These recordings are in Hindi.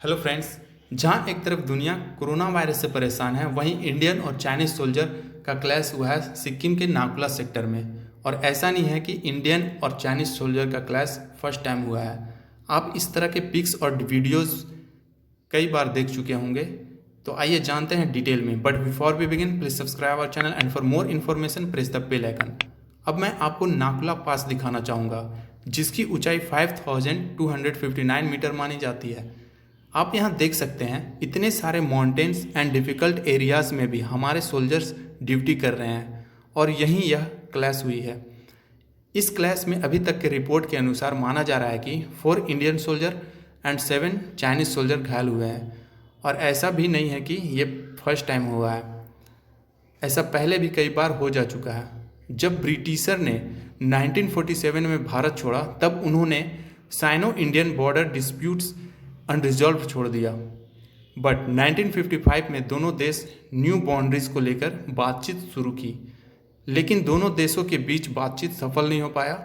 हेलो फ्रेंड्स, जहां एक तरफ दुनिया कोरोना वायरस से परेशान है, वहीं इंडियन और चाइनीज सोल्जर का क्लैश हुआ है सिक्किम के नाकुला सेक्टर में। और ऐसा नहीं है कि इंडियन और चाइनीज सोल्जर का क्लैश फर्स्ट टाइम हुआ है। आप इस तरह के पिक्स और वीडियोस कई बार देख चुके होंगे। तो आइए जानते हैं डिटेल में। But before we begin, please subscribe our channel and for more information press the bell icon. अब मैं आपको नाकुला पास दिखाना चाहूँगा, जिसकी ऊंचाई 5259 मीटर मानी जाती है। आप यहाँ देख सकते हैं, इतने सारे माउंटेन्स एंड डिफ़िकल्ट एरियाज़ में भी हमारे सोल्जर्स ड्यूटी कर रहे हैं और यहीं यह क्लैश हुई है। इस क्लैश में अभी तक के रिपोर्ट के अनुसार माना जा रहा है कि 4 Indian soldier and 7 Chinese soldier घायल हुए हैं। और ऐसा भी नहीं है कि ये फर्स्ट टाइम हुआ है, ऐसा पहले भी कई बार हो जा चुका है। जब ब्रिटिशर ने 1947 में भारत छोड़ा, तब उन्होंने Sino Indian border disputes unresolved छोड़ दिया। बट 1955 में दोनों देश न्यू बाउंड्रीज को लेकर बातचीत शुरू की, लेकिन दोनों देशों के बीच बातचीत सफल नहीं हो पाया।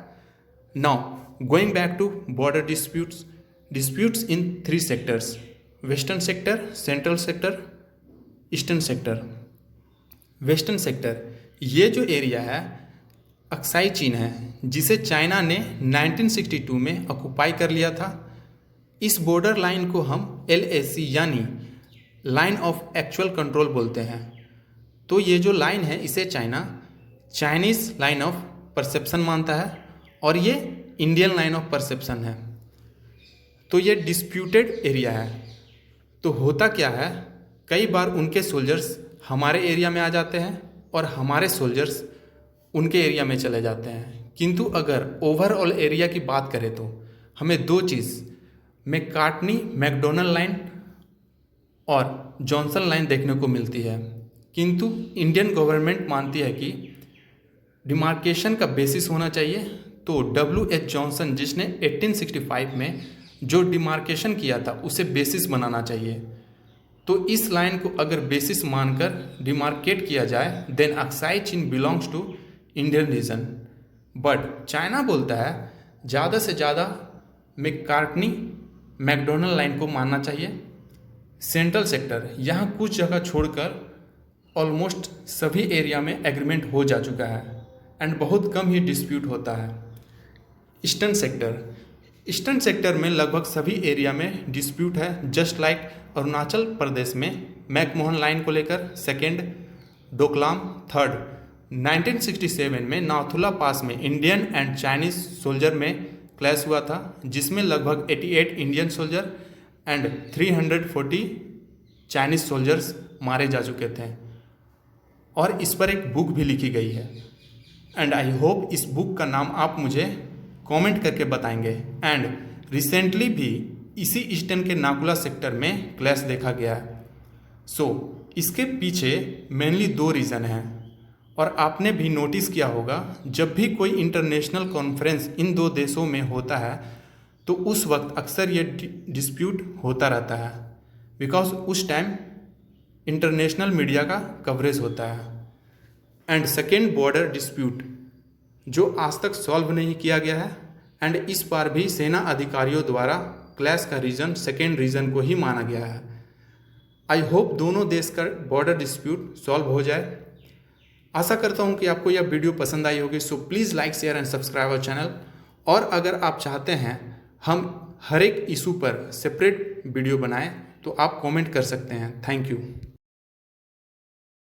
Now going back to border disputes in 3 sectors: western sector, central sector, eastern sector. Western sector, ये जो एरिया है अक्साई चीन है, जिसे चाइना ने 1962 में ऑक्युपाई कर लिया था। इस बॉर्डर लाइन को हम LAC यानी लाइन ऑफ एक्चुअल कंट्रोल बोलते हैं। तो ये जो लाइन है, इसे चाइनीज़ लाइन ऑफ परसेप्शन मानता है और ये इंडियन लाइन ऑफ परसेप्शन है। तो ये डिस्प्यूटेड एरिया है। तो होता क्या है, कई बार उनके सोल्जर्स हमारे एरिया में आ जाते हैं और हमारे सोल्जर्स उनके एरिया में चले जाते हैं। किंतु अगर ओवरऑल एरिया की बात करें तो हमें 2 चीज़ मैकार्टनी मैकडोनल्ड लाइन और जॉनसन लाइन देखने को मिलती है। किंतु इंडियन गवर्नमेंट मानती है कि डिमार्केशन का बेसिस होना चाहिए। तो WH जॉनसन, जिसने 1865 में जो डिमार्केशन किया था, उसे बेसिस बनाना चाहिए। तो इस लाइन को अगर बेसिस मानकर डिमार्केट किया जाए, then Aksai Chin belongs to Indian region. But China बोलता है ज़्यादा से ज़्यादा मैकार्टनी मैकडोनल्ड लाइन को मानना चाहिए। सेंट्रल सेक्टर, यहाँ कुछ जगह छोड़कर ऑलमोस्ट सभी एरिया में एग्रीमेंट हो जा चुका है एंड बहुत कम ही डिस्प्यूट होता है। ईस्टर्न सेक्टर में लगभग सभी एरिया में डिस्प्यूट है, जस्ट लाइक अरुणाचल प्रदेश में मैकमोहन लाइन को लेकर, सेकेंड डोकलाम, थर्ड 1967 में नाथुला पास में इंडियन एंड चाइनीज सोल्जर में क्लैश हुआ था, जिसमें लगभग 88 Indian soldier and 340 Chinese soldiers मारे जा चुके थे। और इस पर एक बुक भी लिखी गई है एंड आई होप इस बुक का नाम आप मुझे कमेंट करके बताएंगे। एंड रिसेंटली भी इसी ईस्टर्न के नाकुला सेक्टर में क्लैश देखा गया है। सो इसके पीछे मेनली 2 रीज़न हैं। और आपने भी नोटिस किया होगा, जब भी कोई इंटरनेशनल कॉन्फ्रेंस इन 2 देशों में होता है तो उस वक्त अक्सर ये डिस्प्यूट होता रहता है, बिकॉज उस टाइम इंटरनेशनल मीडिया का कवरेज होता है। एंड सेकेंड बॉर्डर डिस्प्यूट, जो आज तक सॉल्व नहीं किया गया है एंड इस बार भी सेना अधिकारियों द्वारा क्लैश का रीज़न सेकेंड रीज़न को ही माना गया है। आई होप दोनों देश का बॉर्डर डिस्प्यूट सॉल्व हो जाए। आशा करता हूँ कि आपको यह वीडियो पसंद आई होगी। So please like, share and subscribe our channel. और अगर आप चाहते हैं हम हर एक इशू पर सेपरेट वीडियो बनाएं तो आप कमेंट कर सकते हैं। Thank you.